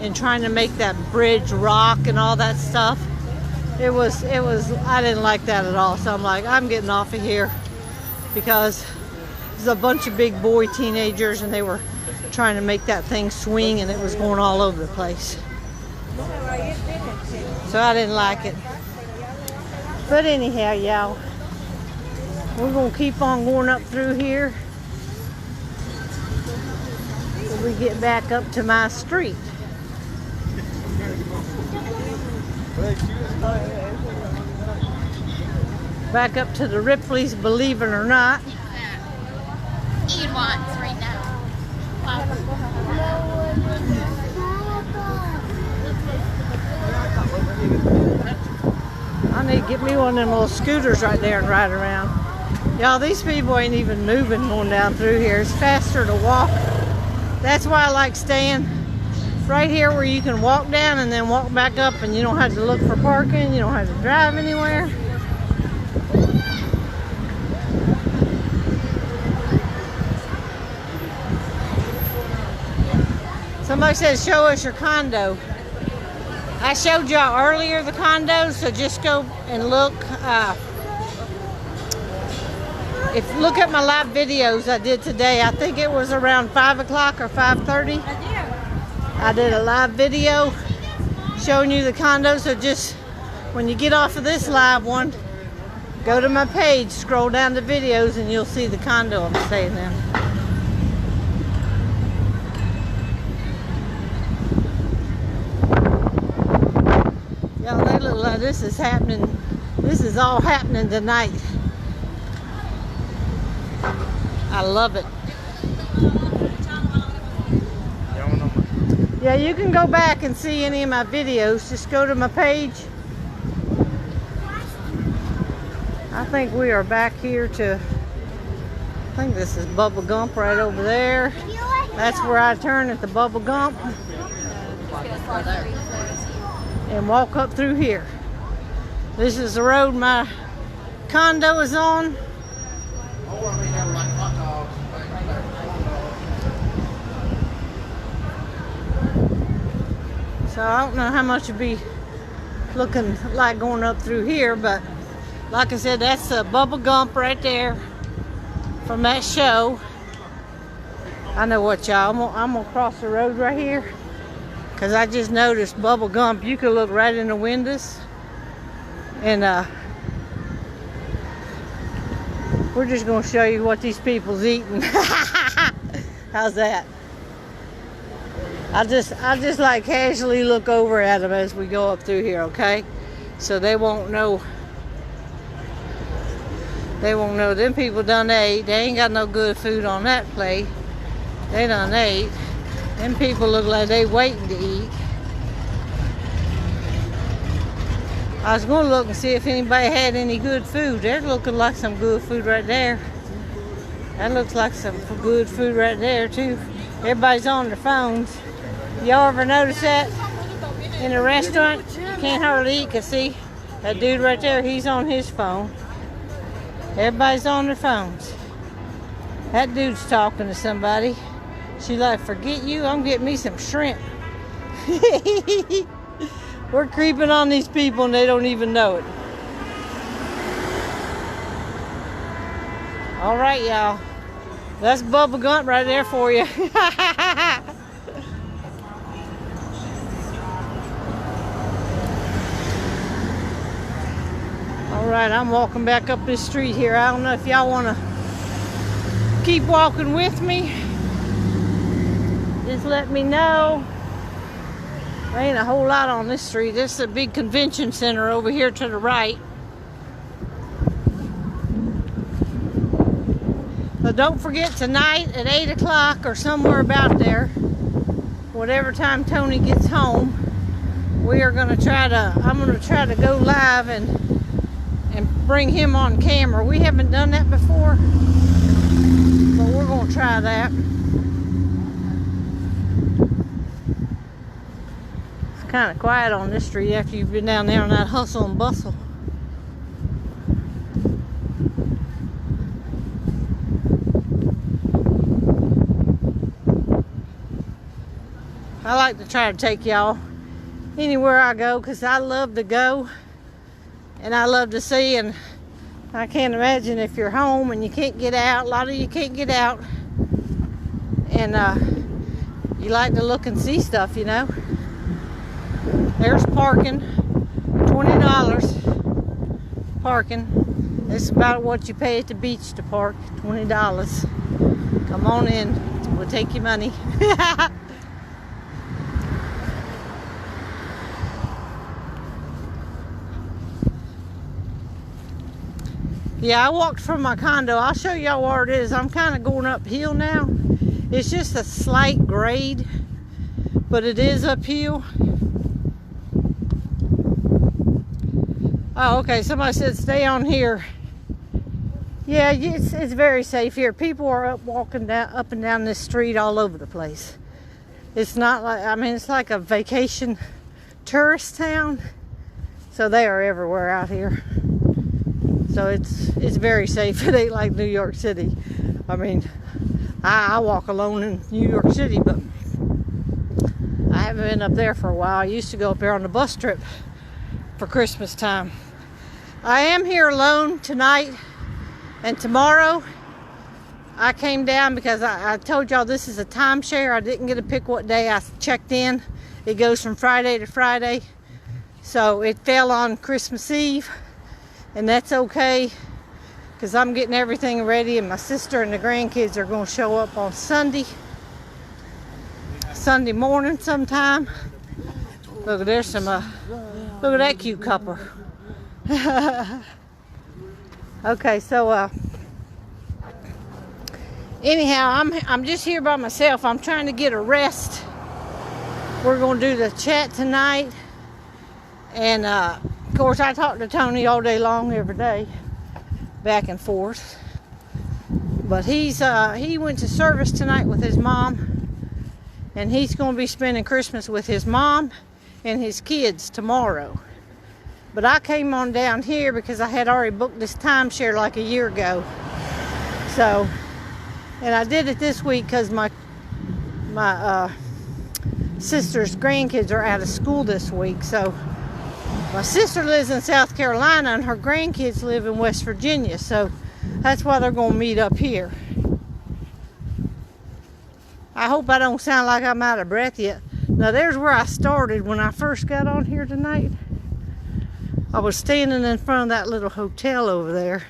and trying to make that bridge rock and all that stuff. It was, I didn't like that at all. So I'm like, I'm getting off of here, because there's a bunch of big boy teenagers and they were trying to make that thing swing and it was going all over the place. So I didn't like it. But anyhow, y'all, we're gonna keep on going up through here till we get back up to my street. Back up to the Ripley's, believe it or not. Eat once right now. I need to get me one of them little scooters right there and ride around. Y'all, these people ain't even moving going down through here. It's faster to walk. That's why I like staying right here where you can walk down and then walk back up, and you don't have to look for parking. You don't have to drive anywhere. Somebody said, show us your condo. I showed y'all earlier the condo, so just go and look. Look at my live videos I did today. I think it was around 5 o'clock or 5:30. I did a live video showing you the condo, so just when you get off of this live one, go to my page, scroll down the videos, and you'll see the condo I'm staying in. Y'all, they look like this is happening. This is all happening tonight. I love it. Yeah, you can go back and see any of my videos. Just go to my page. I think we are back here to, I think this is Bubba Gump right over there. That's where I turn at the Bubba Gump and walk up through here. This is the road my condo is on. So I don't know how much it'd be looking like going up through here, but like I said, that's a Bubba Gump right there from that show. I know what, y'all, I'm gonna cross the road right here, because I just noticed Bubba Gump. You can look right in the windows, and we're just gonna show you what these people's eating. How's that? I just like casually look over at them as we go up through here, okay? So they won't know. They won't know. Them people done ate. They ain't got no good food on that plate. They done ate. Them people look like they waiting to eat. I was gonna look and see if anybody had any good food. They're looking like some good food right there. That looks like some good food right there too. Everybody's on their phones. Y'all ever notice that? In a restaurant, you can't hardly eat, because see, that dude right there, he's on his phone. Everybody's on their phones. That dude's talking to somebody. She like, forget you, I'm getting me some shrimp. We're creeping on these people and they don't even know it. All right, y'all. That's Bubba Gump right there for you. Alright, I'm walking back up this street here. I don't know if y'all want to keep walking with me. Just let me know. There ain't a whole lot on this street. This is a big convention center over here to the right. But don't forget, tonight at 8 o'clock or somewhere about there, whatever time Tony gets home, we are going to I'm going to try to go live and bring him on camera. We haven't done that before, but we're going to try that. It's kind of quiet on this street after you've been down there on that hustle and bustle. I like to try to take y'all anywhere I go because I love to go and I love to see, and I can't imagine if you're home and you can't get out. A lot of you can't get out, and you like to look and see stuff, you know. There's parking, $20 parking. It's about what you pay at the beach to park, $20. Come on in, we'll take your money. Yeah, I walked from my condo. I'll show y'all where it is. I'm kind of going uphill now. It's just a slight grade, but it is uphill. Oh, okay. Somebody said stay on here. Yeah, it's very safe here. People are walking up and down this street all over the place. It's not like, I mean, it's like a vacation tourist town. So they are everywhere out here. So it's very safe. It ain't like New York City. I mean, I walk alone in New York City, but I haven't been up there for a while. I used to go up there on the bus trip for Christmas time. I am here alone tonight and tomorrow. I came down because I told y'all this is a timeshare. I didn't get to pick what day I checked in. It goes from Friday to Friday. So it fell on Christmas Eve. And that's okay, because I'm getting everything ready, and my sister and the grandkids are going to show up on Sunday morning sometime. Look, there's some, look at that cute couple. Okay, so, anyhow, I'm just here by myself. I'm trying to get a rest. We're going to do the chat tonight, and, of course, I talk to Tony all day long, every day, back and forth. But he went to service tonight with his mom, and he's going to be spending Christmas with his mom and his kids tomorrow. But I came on down here because I had already booked this timeshare like a year ago. So, and I did it this week because my sister's grandkids are out of school this week. So my sister lives in South Carolina and her grandkids live in West Virginia, so that's why they're going to meet up here. I hope I don't sound like I'm out of breath yet. Now there's where I started when I first got on here tonight. I was standing in front of that little hotel over there.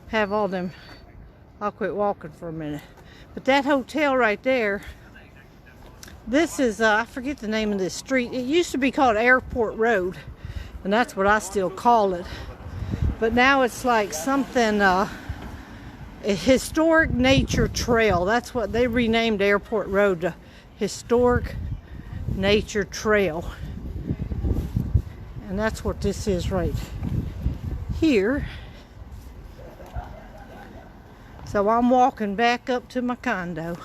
Have all them, I'll quit walking for a minute. But that hotel right there, this is, I forget the name of this street. It used to be called Airport Road, and that's what I still call it. But now it's like something, a historic nature trail. That's what they renamed Airport Road to, Historic Nature Trail. And that's what this is right here. So I'm walking back up to my condo.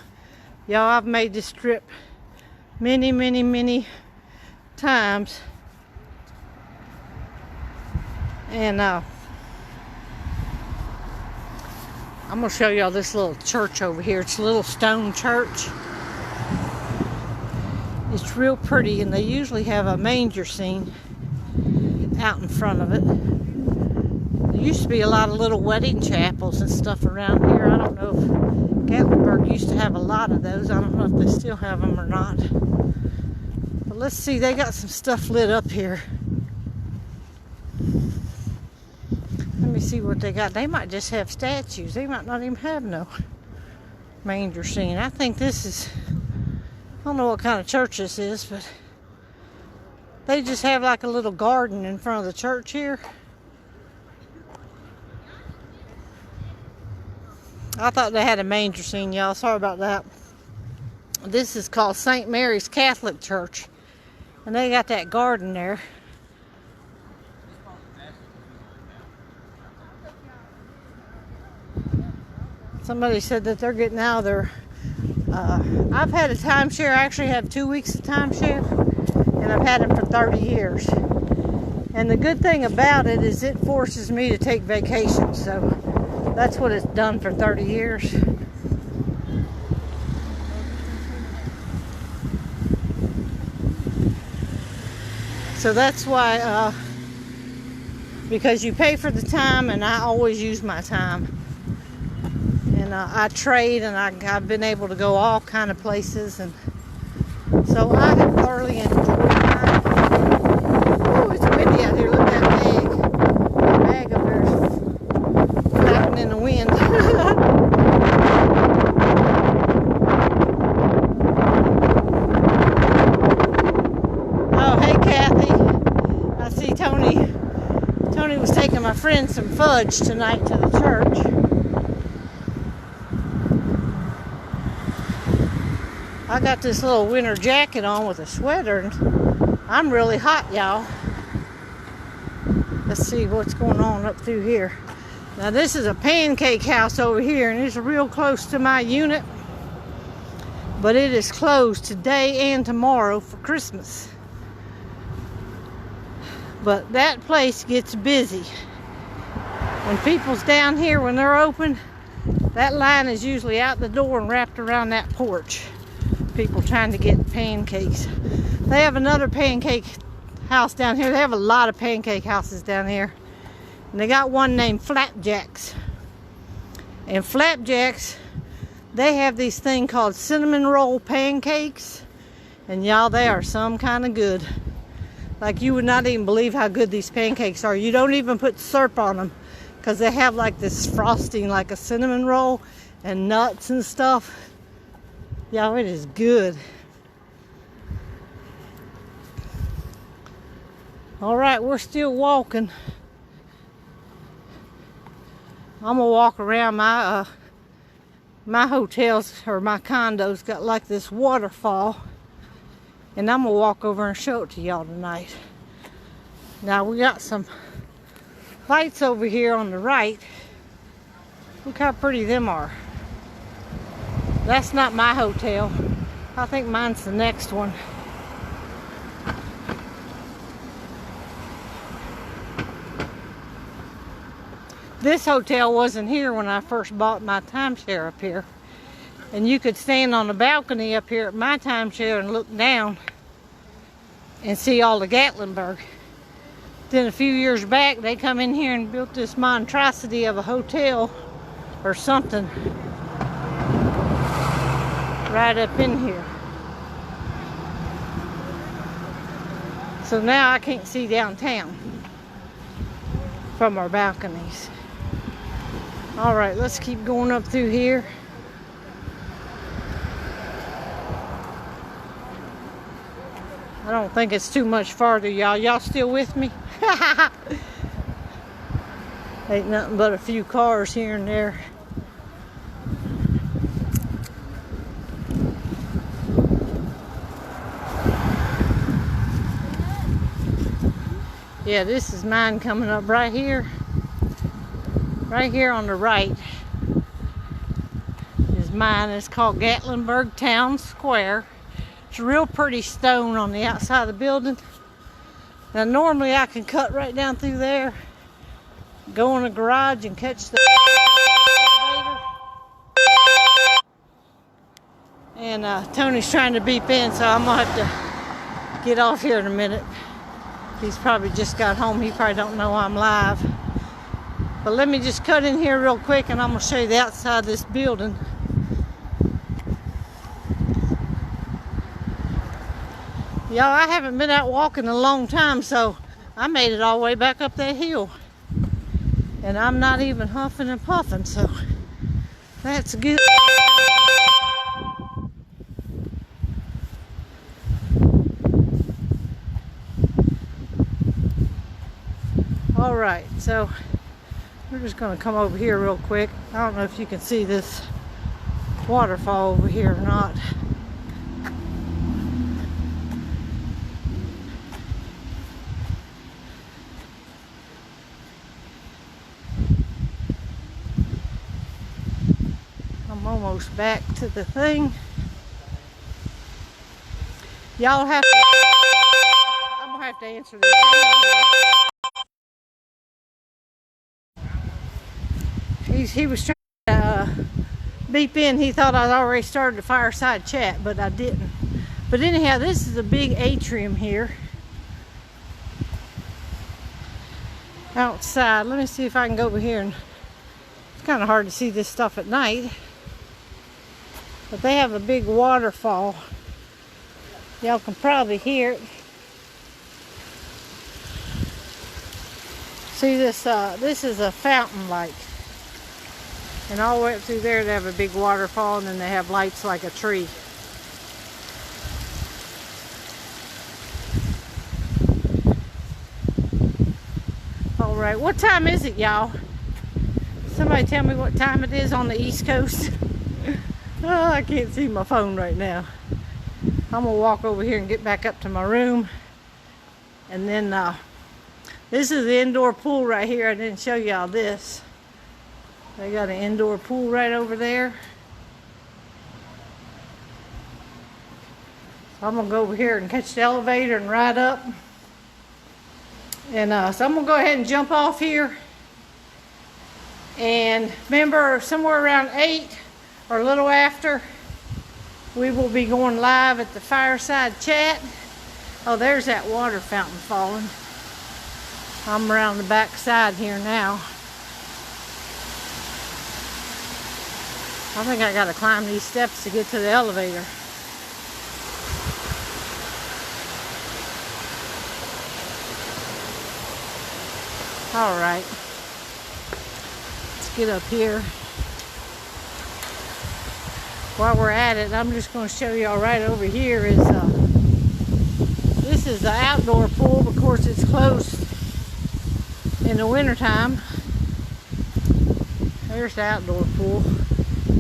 Y'all, I've made this trip many, many, many times. And I'm going to show y'all this little church over here. It's a little stone church. It's real pretty, and they usually have a manger scene out in front of it. There used to be a lot of little wedding chapels and stuff around here. I don't know if Gatlinburg used to have a lot of those. I don't know if they still have them or not. But let's see, they got some stuff lit up here. Let me see what they got. They might just have statues. They might not even have no manger scene. I think this is, I don't know what kind of church this is, but they just have like a little garden in front of the church here. I thought they had a manger scene, y'all. Sorry about that. This is called St. Mary's Catholic Church. And they got that garden there. Somebody said that they're getting out of their... I've had a timeshare. I actually have 2 weeks of timeshare. And I've had it for 30 years. And the good thing about it is it forces me to take vacations. So that's what it's done for 30 years. So that's why, because you pay for the time, and I always use my time. And I trade, and I've been able to go all kind of places, and so I have thoroughly enjoyed mine. Oh, it's windy out here. Look at that bag up there flapping in the wind. Oh, hey Kathy. I see Tony. Tony was taking my friend some fudge tonight to the church. I got this little winter jacket on with a sweater, and I'm really hot, y'all. Let's see what's going on up through here. Now this is a pancake house over here, and it's real close to my unit, but it is closed today and tomorrow for Christmas. But that place gets busy. When people's down here, when they're open, that line is usually out the door and wrapped around that porch. People trying to get pancakes. They have another pancake house down here. They have a lot of pancake houses down here. And they got one named Flapjacks. And Flapjacks, they have these thing called cinnamon roll pancakes. And y'all, they are some kind of good. Like, you would not even believe how good these pancakes are. You don't even put syrup on them, because they have like this frosting like a cinnamon roll and nuts and stuff. Y'all, it is good. All right, we're still walking. I'm gonna walk around my hotels, or my condos got like this waterfall, and I'm gonna walk over and show it to y'all tonight. Now we got some lights over here on the right. Look how pretty them are. That's not my hotel. I think mine's the next one. This hotel wasn't here when I first bought my timeshare up here. And you could stand on the balcony up here at my timeshare and look down and see all the Gatlinburg. Then a few years back, they come in here and built this monstrosity of a hotel or something right up in here. So now I can't see downtown from our balconies. All right, let's keep going up through here. I don't think it's too much farther, y'all. Y'all still with me? Ain't nothing but a few cars here and there. Yeah, this is mine coming up right here. Right here on the right is mine. It's called Gatlinburg Town Square. It's a real pretty stone on the outside of the building. Now normally I can cut right down through there, go in the garage and catch the elevator. And Tony's trying to beep in, so I'm gonna have to get off here in a minute. He's probably just got home. He probably don't know I'm live. But let me just cut in here real quick, and I'm gonna show you the outside of this building. Y'all, I haven't been out walking in a long time, so I made it all the way back up that hill. And I'm not even huffing and puffing, so that's good. All right, so we're just gonna come over here real quick. I don't know if you can see this waterfall over here or not. I'm almost back to the thing. Y'all have to, I'm gonna have to answer this. He was trying to beep in. He thought I'd already started the fireside chat, but I didn't. But anyhow, this is a big atrium here. outside. Let me see if I can go over here. And it's kind of hard to see this stuff at night. But they have a big waterfall. Y'all can probably hear it. See this, this is a fountain light. And all the way up through there they have a big waterfall, and then they have lights like a tree. All right, what time is it, y'all? Somebody tell me what time it is on the East Coast. Oh, I can't see my phone right now. I'm gonna walk over here and get back up to my room. And then this is the indoor pool right here. I didn't show y'all this. They got an indoor pool right over there. So I'm gonna go over here and catch the elevator and ride up. And so I'm gonna go ahead and jump off here. And remember, somewhere around 8 or a little after, we will be going live at the fireside chat. Oh, there's that water fountain falling. I'm around the back side here now. I think I gotta climb these steps to get to the elevator. All right, let's get up here. While we're at it, I'm just going to show y'all right over here is this is the outdoor pool. Of course, it's closed in the wintertime. There's the outdoor pool.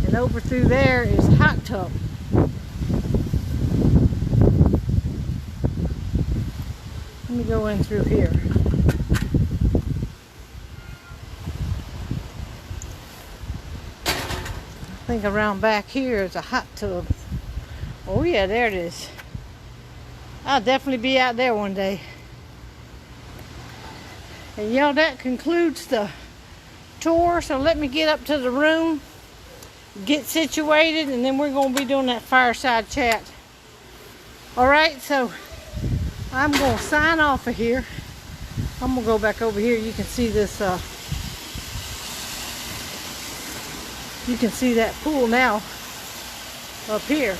And over through there is a hot tub. Let me go in through here. I think around back here is a hot tub. Oh yeah, there it is. I'll definitely be out there one day. And y'all, that concludes the tour. So let me get up to the room, get situated, and then we're going to be doing that fireside chat. Alright, so I'm going to sign off of here. I'm going to go back over here. You can see this you can see that pool now up here.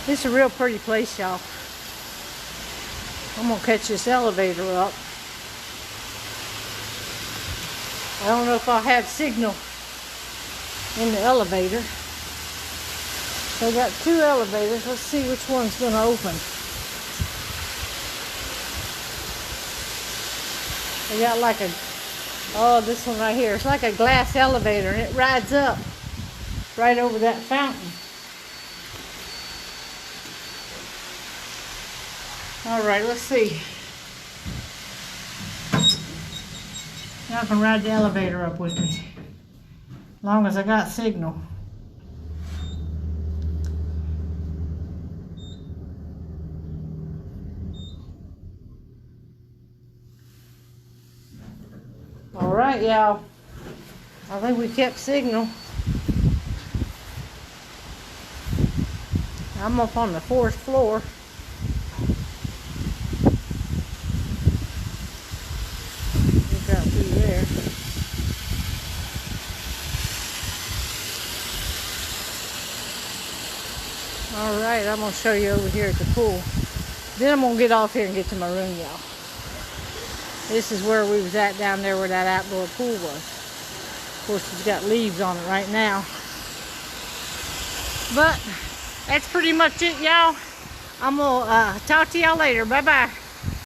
It's a real pretty place, y'all. I'm gonna catch this elevator up. I don't know if I'll have signal in the elevator. They got 2 elevators. Let's see which one's gonna open. They got like a, oh, this one right here. It's like a glass elevator, and it rides up right over that fountain. All right, let's see. Y'all can ride the elevator up with me, as long as I got signal. All right, y'all. I think we kept signal. I'm up on the 4th floor. Look out through there. All right, I'm gonna show you over here at the pool. Then I'm gonna get off here and get to my room, y'all. This is where we was at down there where that outdoor pool was. Of course, it's got leaves on it right now. But that's pretty much it, y'all. I'm gonna talk to y'all later. Bye-bye.